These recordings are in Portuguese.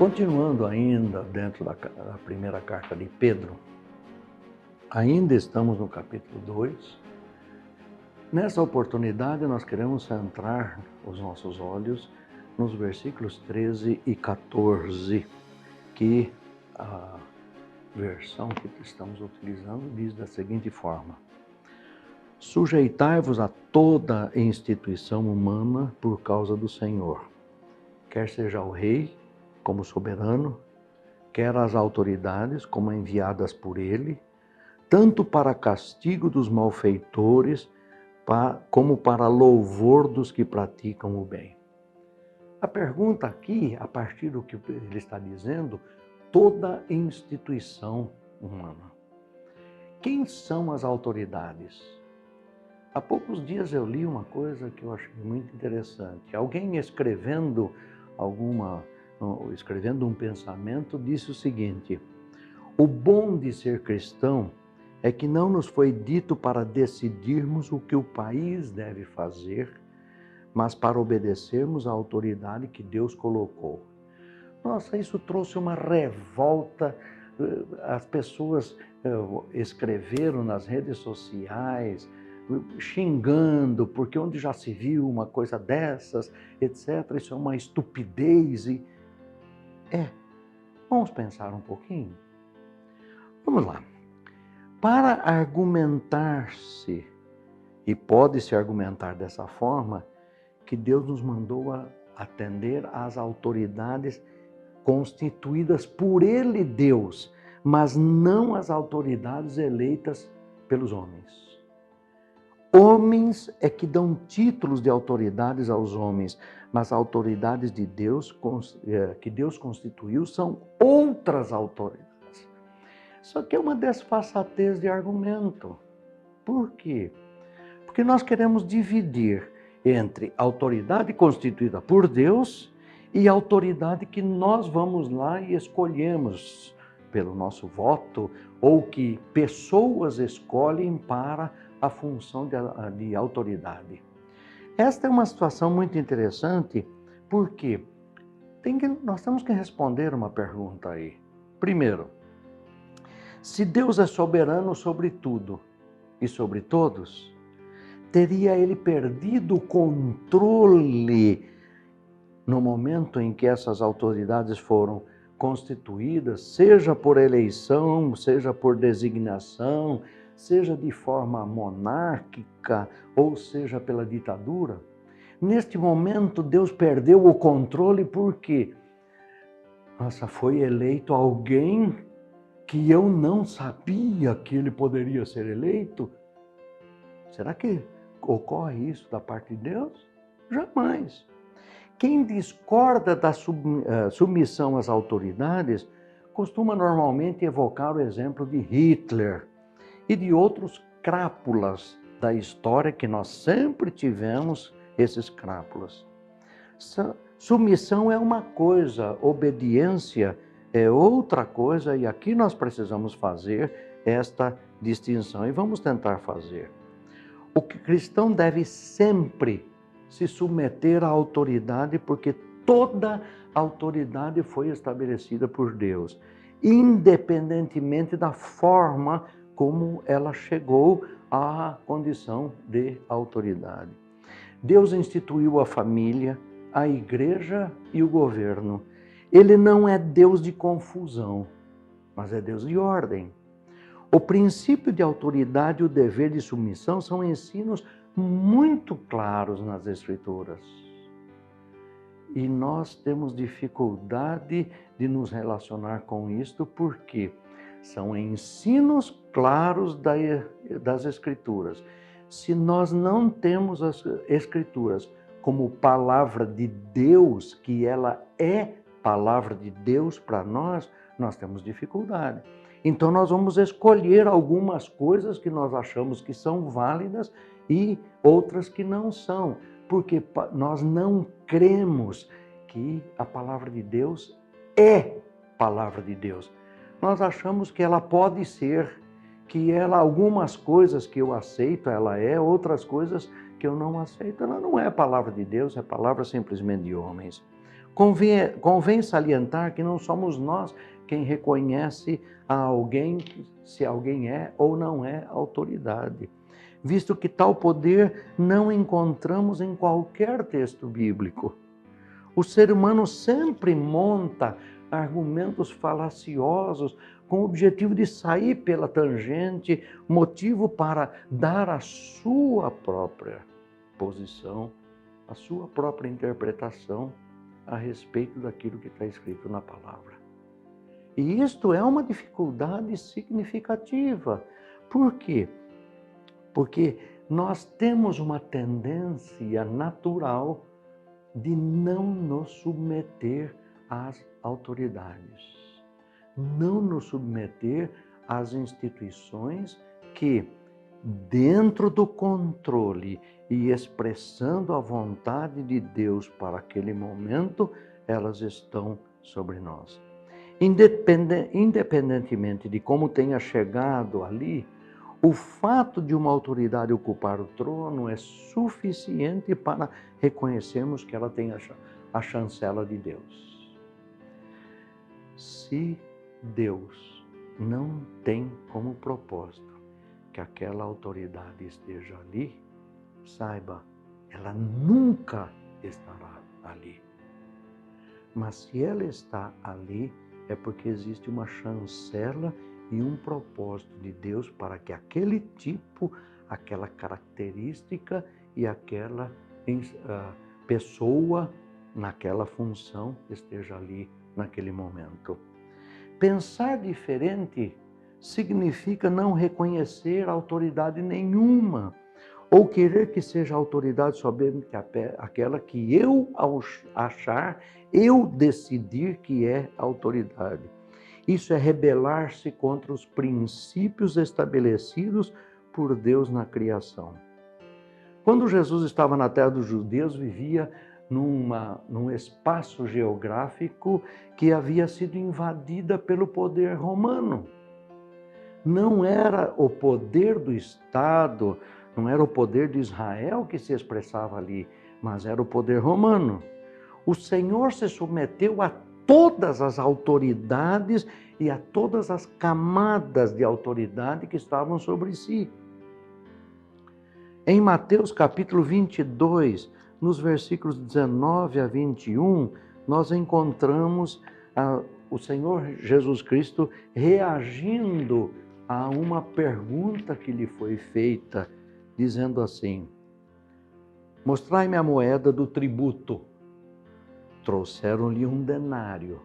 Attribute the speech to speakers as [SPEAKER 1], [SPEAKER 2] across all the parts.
[SPEAKER 1] Continuando ainda dentro da primeira carta de Pedro, ainda estamos no capítulo 2. Nessa oportunidade nós queremos centrar os nossos olhos nos versículos 13 e 14, que a versão que estamos utilizando diz da seguinte forma: sujeitai-vos a toda instituição humana por causa do Senhor, quer seja o rei como soberano, quer as autoridades como enviadas por ele, tanto para castigo dos malfeitores, como para louvor dos que praticam o bem. A pergunta aqui, a partir do que ele está dizendo, toda instituição humana. Quem são as autoridades? Há poucos dias eu li uma coisa que eu achei muito interessante. Alguém escrevendo um pensamento, disse o seguinte: o bom de ser cristão é que não nos foi dito para decidirmos o que o país deve fazer, mas para obedecermos à autoridade que Deus colocou. Nossa, isso trouxe uma revolta. As pessoas escreveram nas redes sociais, xingando, porque onde já se viu uma coisa dessas, etc. Isso é uma estupidez. Vamos pensar um pouquinho? Vamos lá. Para argumentar-se, e pode-se argumentar dessa forma, que Deus nos mandou a atender às autoridades constituídas por Ele, Deus, mas não as autoridades eleitas pelos homens. Homens é que dão títulos de autoridades aos homens, mas autoridades de Deus, que Deus constituiu, são outras autoridades. Só que é uma desfaçatez de argumento. Por quê? Porque nós queremos dividir entre autoridade constituída por Deus e autoridade que nós vamos lá e escolhemos pelo nosso voto, ou que pessoas escolhem para a função de autoridade. Esta é uma situação muito interessante, porque nós temos que responder uma pergunta aí. Primeiro, se Deus é soberano sobre tudo e sobre todos, teria Ele perdido o controle no momento em que essas autoridades foram constituídas, seja por eleição, seja por designação, seja de forma monárquica, ou seja pela ditadura? Neste momento, Deus perdeu o controle porque, foi eleito alguém que eu não sabia que ele poderia ser eleito. Será que ocorre isso da parte de Deus? Jamais. Quem discorda da submissão às autoridades costuma normalmente evocar o exemplo de Hitler e de outros crápulas da história, que nós sempre tivemos esses crápulas. Submissão é uma coisa, obediência é outra coisa, e aqui nós precisamos fazer esta distinção, e vamos tentar fazer. O cristão deve sempre se submeter à autoridade, porque toda autoridade foi estabelecida por Deus, independentemente da forma como ela chegou à condição de autoridade. Deus instituiu a família, a igreja e o governo. Ele não é Deus de confusão, mas é Deus de ordem. O princípio de autoridade e o dever de submissão são ensinos muito claros nas Escrituras. E nós temos dificuldade de nos relacionar com isto, porque são ensinos claros das Escrituras. Se nós não temos as Escrituras como palavra de Deus, que ela é palavra de Deus para nós, nós temos dificuldade. Então nós vamos escolher algumas coisas que nós achamos que são válidas e outras que não são, porque nós não cremos que a palavra de Deus é palavra de Deus. Nós achamos que ela pode ser, que algumas coisas que eu aceito, ela é, outras coisas que eu não aceito, ela não é a palavra de Deus, é palavra simplesmente de homens. Convém salientar que não somos nós quem reconhece a alguém, se alguém é ou não é autoridade, visto que tal poder não encontramos em qualquer texto bíblico. O ser humano sempre monta argumentos falaciosos com o objetivo de sair pela tangente, motivo para dar a sua própria posição, a sua própria interpretação a respeito daquilo que está escrito na palavra. E isto é uma dificuldade significativa. Por quê? Porque nós temos uma tendência natural de não nos submeter às autoridades, não nos submeter às instituições que, dentro do controle e expressando a vontade de Deus para aquele momento, elas estão sobre nós. Independentemente de como tenha chegado ali, o fato de uma autoridade ocupar o trono é suficiente para reconhecermos que ela tem a chancela de Deus. Se Deus não tem como propósito que aquela autoridade esteja ali, saiba, ela nunca estará ali. Mas se ela está ali, é porque existe uma chancela e um propósito de Deus para que aquele tipo, aquela característica e aquela pessoa naquela função esteja ali naquele momento. Pensar diferente significa não reconhecer autoridade nenhuma, ou querer que seja autoridade somente aquela que eu, ao achar, eu decidir que é autoridade. Isso é rebelar-se contra os princípios estabelecidos por Deus na criação. Quando Jesus estava na terra dos judeus, vivia num espaço geográfico que havia sido invadida pelo poder romano. Não era o poder do Estado, não era o poder de Israel que se expressava ali, mas era o poder romano. O Senhor se submeteu a todas as autoridades e a todas as camadas de autoridade que estavam sobre si. Em Mateus capítulo 22, nos versículos 19 a 21, nós encontramos o Senhor Jesus Cristo reagindo a uma pergunta que lhe foi feita, dizendo assim: mostrai-me a moeda do tributo. Trouxeram-lhe um denário.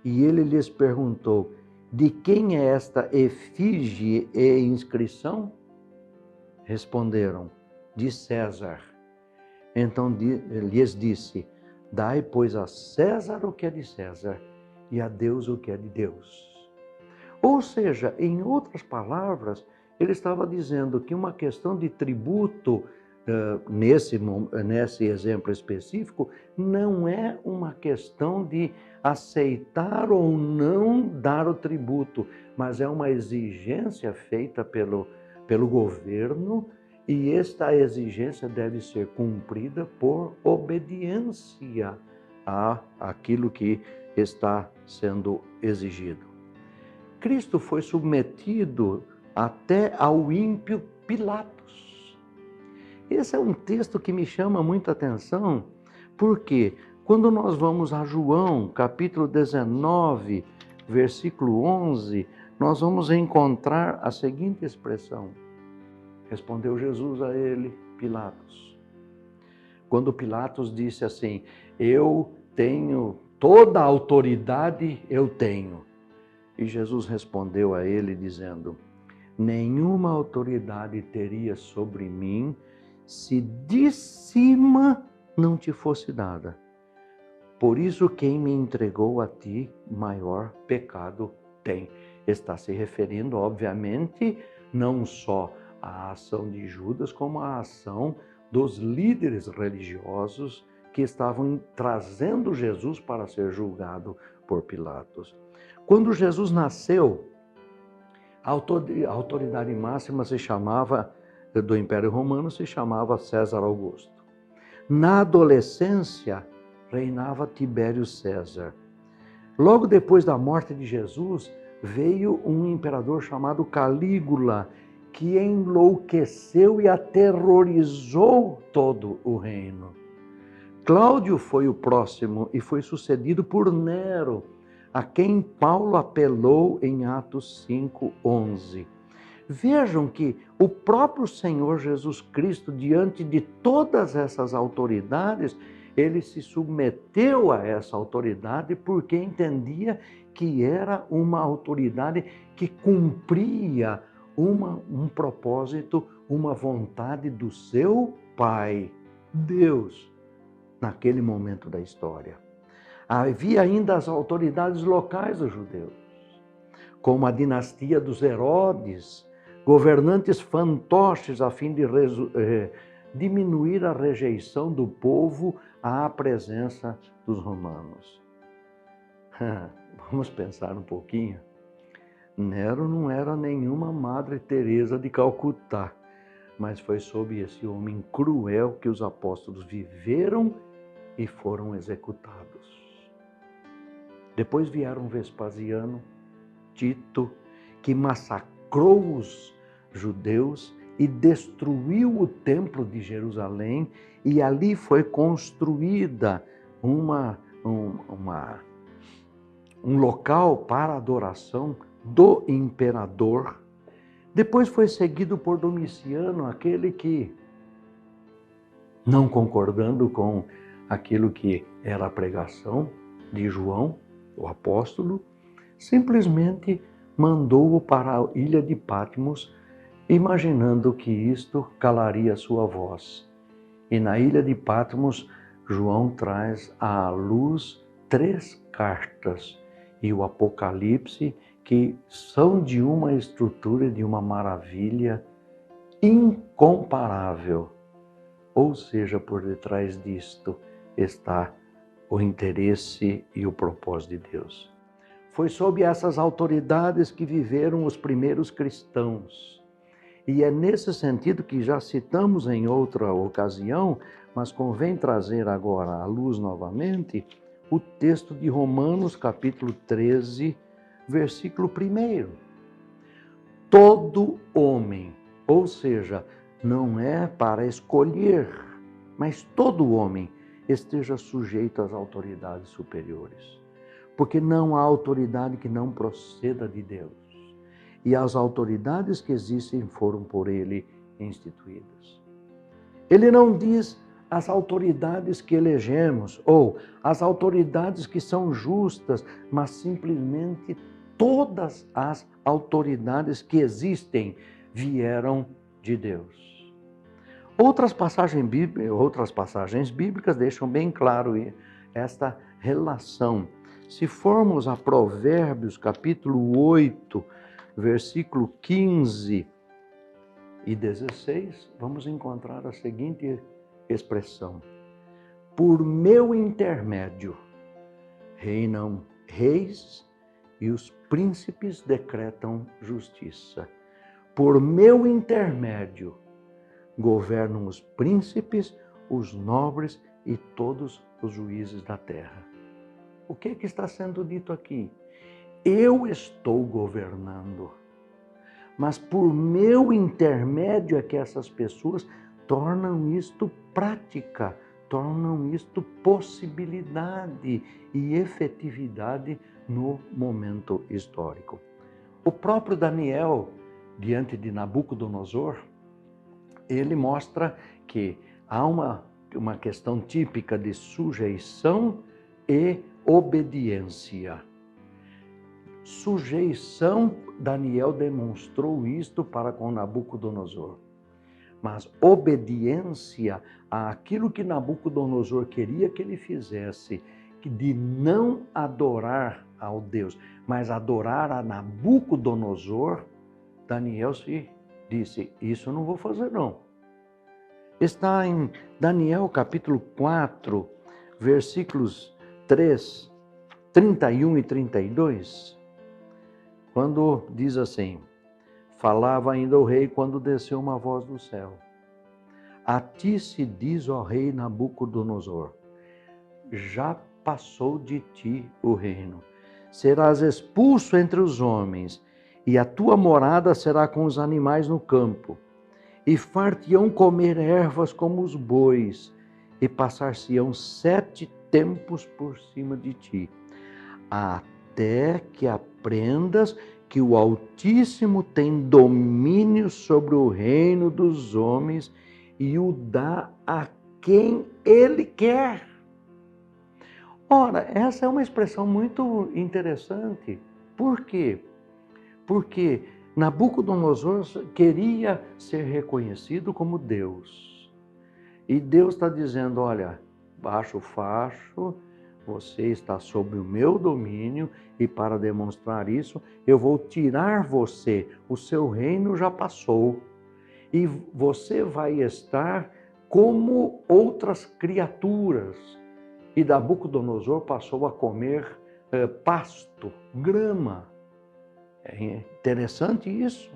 [SPEAKER 1] E ele lhes perguntou: de quem é esta efígie e inscrição? Responderam: de César. Então lhes disse: dai, pois, a César o que é de César e a Deus o que é de Deus. Ou seja, em outras palavras, ele estava dizendo que uma questão de tributo, nesse exemplo específico, não é uma questão de aceitar ou não dar o tributo, mas é uma exigência feita pelo governo, e esta exigência deve ser cumprida por obediência àquilo que está sendo exigido. Cristo foi submetido até ao ímpio Pilatos. Esse é um texto que me chama muita atenção, porque quando nós vamos a João, capítulo 19, versículo 11, nós vamos encontrar a seguinte expressão: respondeu Jesus a ele, Pilatos. Quando Pilatos disse assim: eu tenho toda a autoridade, eu tenho. E Jesus respondeu a ele dizendo: nenhuma autoridade teria sobre mim se de cima não te fosse dada. Por isso quem me entregou a ti, maior pecado tem. Está se referindo, obviamente, não só à ação de Judas, como à ação dos líderes religiosos que estavam trazendo Jesus para ser julgado por Pilatos. Quando Jesus nasceu, a autoridade máxima do Império Romano se chamava César Augusto. Na adolescência, reinava Tibério César. Logo depois da morte de Jesus, veio um imperador chamado Calígula, que enlouqueceu e aterrorizou todo o reino. Cláudio foi o próximo e foi sucedido por Nero, a quem Paulo apelou em Atos 5:11. Vejam que o próprio Senhor Jesus Cristo, diante de todas essas autoridades, ele se submeteu a essa autoridade porque entendia que era uma autoridade que cumpria um propósito, uma vontade do seu Pai, Deus, naquele momento da história. Havia ainda as autoridades locais dos judeus, como a dinastia dos Herodes, governantes fantoches a fim de diminuir a rejeição do povo à presença dos romanos. Vamos pensar um pouquinho. Nero não era nenhuma Madre Teresa de Calcutá, mas foi sob esse homem cruel que os apóstolos viveram e foram executados. Depois vieram Vespasiano, Tito, que massacrou os judeus e destruiu o templo de Jerusalém, e ali foi construída um local para adoração do imperador. Depois foi seguido por Domiciano, aquele que, não concordando com aquilo que era a pregação de João, o apóstolo, simplesmente mandou-o para a ilha de Patmos, imaginando que isto calaria sua voz. E na ilha de Patmos, João traz à luz 3 cartas e o Apocalipse, que são de uma estrutura, de uma maravilha incomparável. Ou seja, por detrás disto está o interesse e o propósito de Deus. Foi sob essas autoridades que viveram os primeiros cristãos. E é nesse sentido que já citamos em outra ocasião, mas convém trazer agora à luz novamente, o texto de Romanos, capítulo 13, versículo 1. Todo homem, ou seja, não é para escolher, mas todo homem esteja sujeito às autoridades superiores. Porque não há autoridade que não proceda de Deus. E as autoridades que existem foram por ele instituídas. Ele não diz as autoridades que elegemos ou as autoridades que são justas, mas simplesmente todas as autoridades que existem vieram de Deus. Outras passagens bíblicas deixam bem claro esta relação. Se formos a Provérbios, capítulo 8, versículo 15 e 16, vamos encontrar a seguinte expressão: por meu intermédio reinam reis e os príncipes decretam justiça. Por meu intermédio governam os príncipes, os nobres e todos os juízes da terra. O que está sendo dito aqui? Eu estou governando, mas por meu intermédio é que essas pessoas tornam isto prática, tornam isto possibilidade e efetividade no momento histórico. O próprio Daniel, diante de Nabucodonosor, ele mostra que há uma questão típica de sujeição e obediência. Sujeição, Daniel demonstrou isto para com Nabucodonosor. Mas obediência àquilo que Nabucodonosor queria que ele fizesse, de não adorar ao Deus, mas adorar a Nabucodonosor, Daniel se disse, isso eu não vou fazer não. Está em Daniel capítulo 4, versículos 3, 31 e 32, quando diz assim: falava ainda o rei quando desceu uma voz do céu. A ti se diz, ó rei Nabucodonosor, já passou de ti o reino. Serás expulso entre os homens, e a tua morada será com os animais no campo. E far-te-ão comer ervas como os bois, e passar-se-ão 7 tempos por cima de ti, até que aprendas que o Altíssimo tem domínio sobre o reino dos homens e o dá a quem ele quer. Ora, essa é uma expressão muito interessante. Por quê? Porque Nabucodonosor queria ser reconhecido como Deus. E Deus está dizendo, olha, baixa o facho, você está sob o meu domínio, e para demonstrar isso, eu vou tirar você, o seu reino já passou, e você vai estar como outras criaturas. E Nabucodonosor passou a comer pasto, grama. É interessante isso.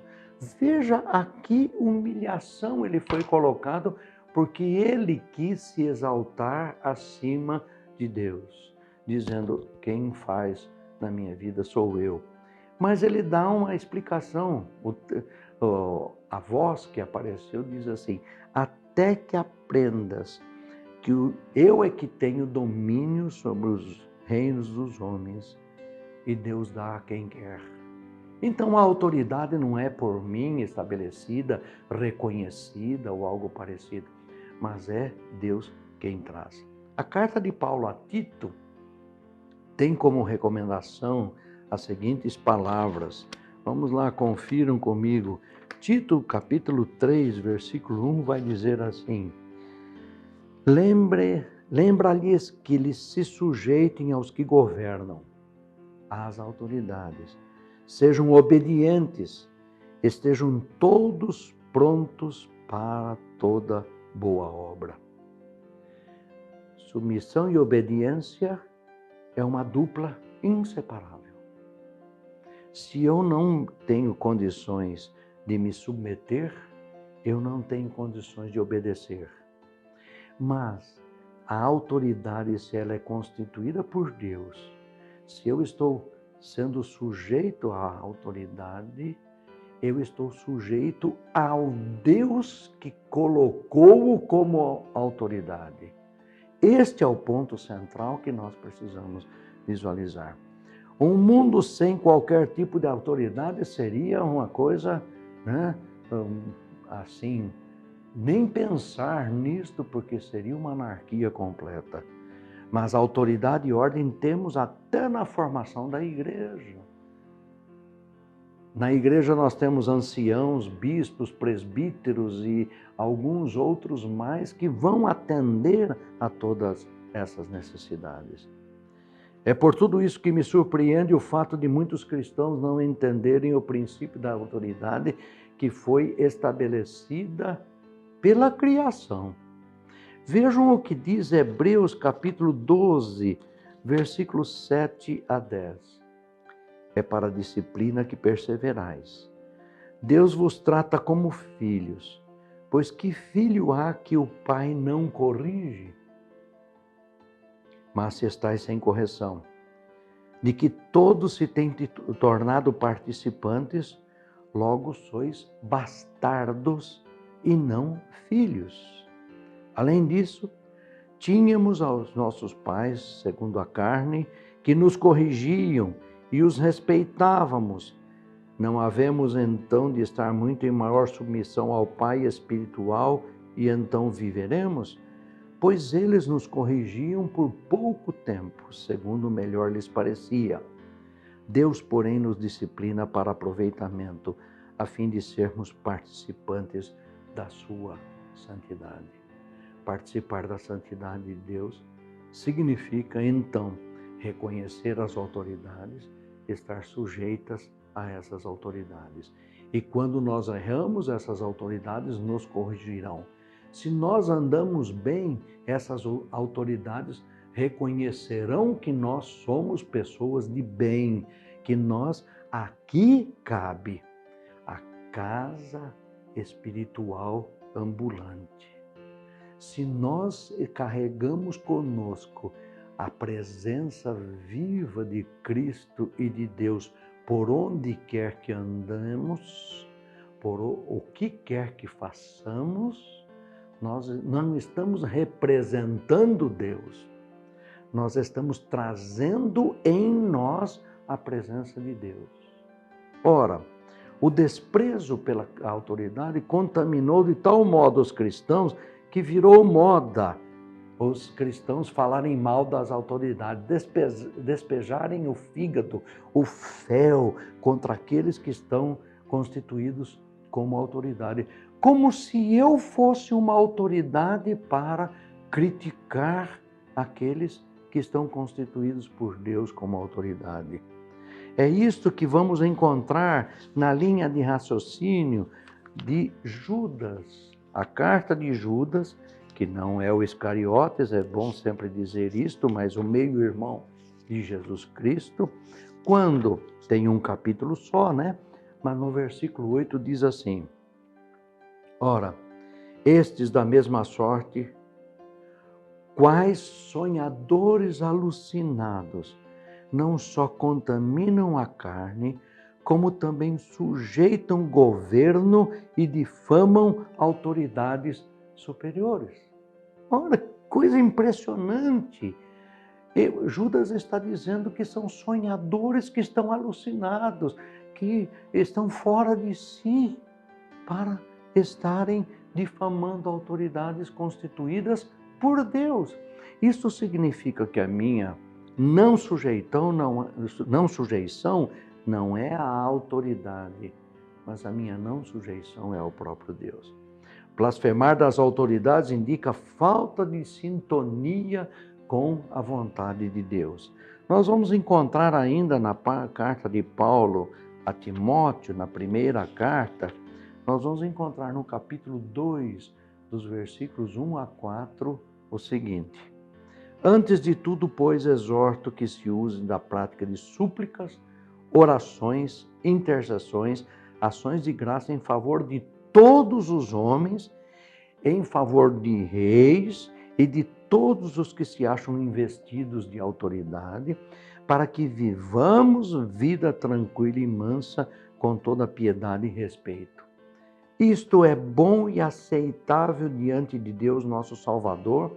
[SPEAKER 1] Veja a que humilhação ele foi colocado, porque ele quis se exaltar acima de Deus, dizendo, quem faz na minha vida sou eu. Mas ele dá uma explicação. A voz que apareceu diz assim, até que aprendas que eu é que tenho domínio sobre os reinos dos homens, e Deus dá a quem quer. Então a autoridade não é por mim estabelecida, reconhecida ou algo parecido, mas é Deus quem traz. A carta de Paulo a Tito tem como recomendação as seguintes palavras. Vamos lá, confiram comigo. Tito, capítulo 3, versículo 1, vai dizer assim: Lembra-lhes que eles se sujeitem aos que governam, às autoridades. Sejam obedientes, estejam todos prontos para toda boa obra. Submissão e obediência é uma dupla inseparável. Se eu não tenho condições de me submeter, eu não tenho condições de obedecer. Mas a autoridade, se ela é constituída por Deus, se eu estou sendo sujeito à autoridade, eu estou sujeito ao Deus que colocou-o como autoridade. Este é o ponto central que nós precisamos visualizar. Um mundo sem qualquer tipo de autoridade seria uma coisa, né, assim, nem pensar nisto, porque seria uma anarquia completa. Mas autoridade e ordem temos até na formação da igreja. Na igreja nós temos anciãos, bispos, presbíteros e alguns outros mais que vão atender a todas essas necessidades. É por tudo isso que me surpreende o fato de muitos cristãos não entenderem o princípio da autoridade que foi estabelecida pela criação. Vejam o que diz Hebreus capítulo 12, versículos 7 a 10. É para a disciplina que perseverais. Deus vos trata como filhos, pois que filho há que o pai não corrige? Mas se estáis sem correção, de que todos se têm tornado participantes, logo sois bastardos e não filhos. Além disso, tínhamos aos nossos pais, segundo a carne, que nos corrigiam e os respeitávamos. Não havemos então de estar muito em maior submissão ao Pai espiritual e então viveremos? Pois eles nos corrigiam por pouco tempo, segundo melhor lhes parecia. Deus, porém, nos disciplina para aproveitamento, a fim de sermos participantes da sua santidade. Participar da santidade de Deus significa, então, reconhecer as autoridades, estar sujeitas a essas autoridades. E quando nós erramos, essas autoridades nos corrigirão. Se nós andamos bem, essas autoridades reconhecerão que nós somos pessoas de bem, que nós, aqui cabe a casa espiritual ambulante. Se nós carregamos conosco a presença viva de Cristo e de Deus por onde quer que andemos, por o que quer que façamos, nós não estamos representando Deus, nós estamos trazendo em nós a presença de Deus. Ora, o desprezo pela autoridade contaminou de tal modo os cristãos que virou moda os cristãos falarem mal das autoridades, despejarem o fígado, o fel contra aqueles que estão constituídos como autoridade. Como se eu fosse uma autoridade para criticar aqueles que estão constituídos por Deus como autoridade. É isto que vamos encontrar na linha de raciocínio de Judas. A carta de Judas, que não é o Iscariotes, é bom sempre dizer isto, mas o meio-irmão de Jesus Cristo, quando tem um capítulo só, né? Mas no versículo 8 diz assim: ora, estes da mesma sorte, quais sonhadores alucinados, não só contaminam a carne, como também sujeitam governo e difamam autoridades superiores. Olha, coisa impressionante. Judas está dizendo que são sonhadores que estão alucinados, que estão fora de si para estarem difamando autoridades constituídas por Deus. Isso significa que a minha não sujeição não é a autoridade, mas a minha não sujeição é ao próprio Deus. Blasfemar das autoridades indica falta de sintonia com a vontade de Deus. Nós vamos encontrar ainda na carta de Paulo a Timóteo, na primeira carta, nós vamos encontrar no capítulo 2, dos versículos 1 a 4, o seguinte: antes de tudo, pois, exorto que se use da prática de súplicas, orações, intercessões, ações de graça em favor de todos os homens, em favor de reis e de todos os que se acham investidos de autoridade, para que vivamos vida tranquila e mansa, com toda piedade e respeito. Isto é bom e aceitável diante de Deus, nosso Salvador,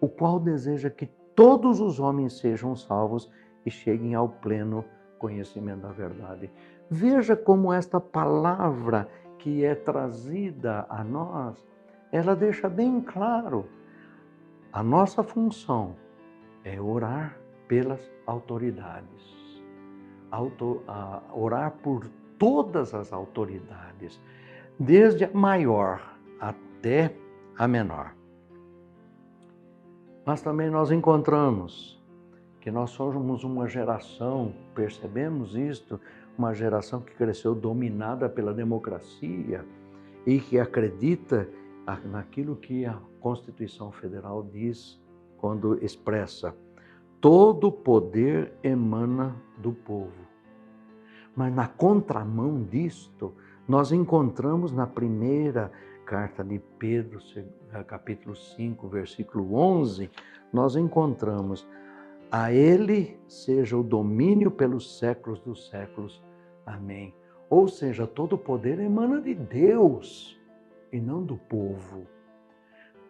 [SPEAKER 1] o qual deseja que todos os homens sejam salvos e cheguem ao pleno conhecimento da verdade. Veja como esta palavra que é trazida a nós, ela deixa bem claro, a nossa função é orar pelas autoridades, orar por todas as autoridades, desde a maior até a menor. Mas também nós encontramos que nós somos uma geração, percebemos isto, uma geração que cresceu dominada pela democracia e que acredita naquilo que a Constituição Federal diz quando expressa: todo poder emana do povo. Mas na contramão disto, nós encontramos na primeira carta de Pedro, capítulo 5, versículo 11, nós encontramos: a ele seja o domínio pelos séculos dos séculos. Amém. Ou seja, todo poder emana de Deus e não do povo.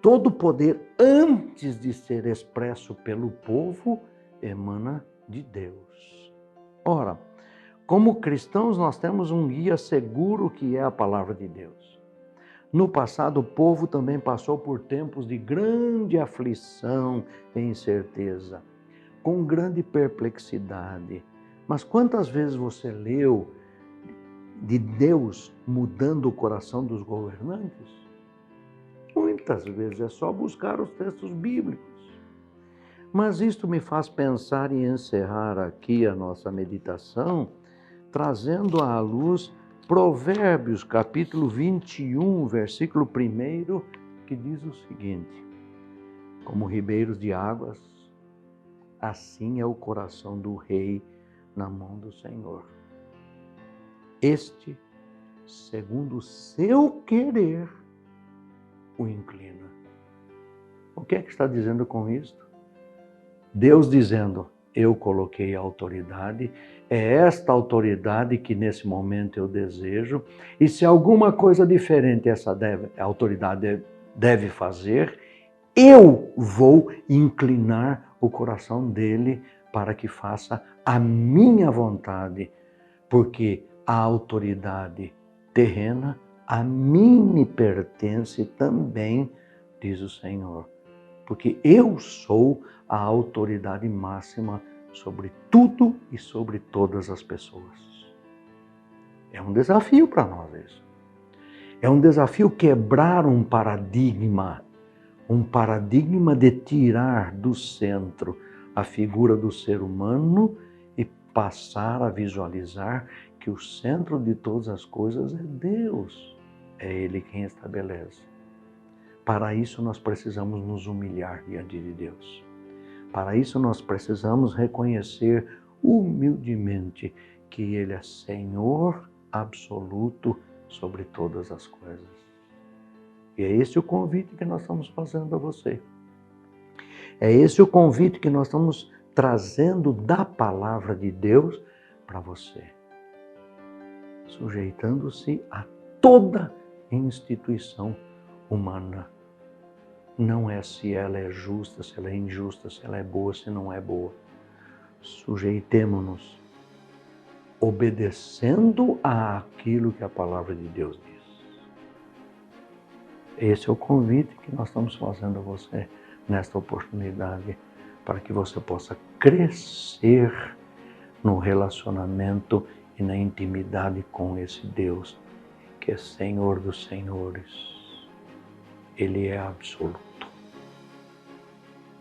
[SPEAKER 1] Todo poder, antes de ser expresso pelo povo, emana de Deus. Ora, como cristãos, nós temos um guia seguro que é a palavra de Deus. No passado, o povo também passou por tempos de grande aflição e incerteza, com grande perplexidade. Mas quantas vezes você leu de Deus mudando o coração dos governantes? Muitas vezes, é só buscar os textos bíblicos. Mas isto me faz pensar e encerrar aqui a nossa meditação, trazendo à luz Provérbios, capítulo 21, versículo 1, que diz o seguinte: como ribeiros de águas, assim é o coração do rei na mão do Senhor. Este, segundo o seu querer, o inclina. O que é que está dizendo com isto? Deus dizendo, eu coloquei a autoridade, é esta autoridade que nesse momento eu desejo, e se alguma coisa diferente a autoridade deve fazer, eu vou inclinar o coração dele para que faça a minha vontade, porque a autoridade terrena a mim me pertence também, diz o Senhor, porque eu sou a autoridade máxima sobre tudo e sobre todas as pessoas. É um desafio para nós isso. É um desafio quebrar um paradigma de tirar do centro a figura do ser humano e passar a visualizar que o centro de todas as coisas é Deus. É Ele quem estabelece. Para isso nós precisamos nos humilhar diante de Deus. Para isso nós precisamos reconhecer humildemente que Ele é Senhor absoluto sobre todas as coisas. E é esse o convite que nós estamos fazendo a você. É esse o convite que nós estamos trazendo da palavra de Deus para você. Sujeitando-se a toda instituição humana. Não é se ela é justa, se ela é injusta, se ela é boa, se não é boa. Sujeitemo-nos, obedecendo àquilo que a palavra de Deus diz. Esse é o convite que nós estamos fazendo a você nesta oportunidade, para que você possa crescer no relacionamento e na intimidade com esse Deus, que é Senhor dos Senhores. Ele é absoluto.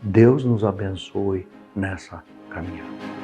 [SPEAKER 1] Deus nos abençoe nessa caminhada.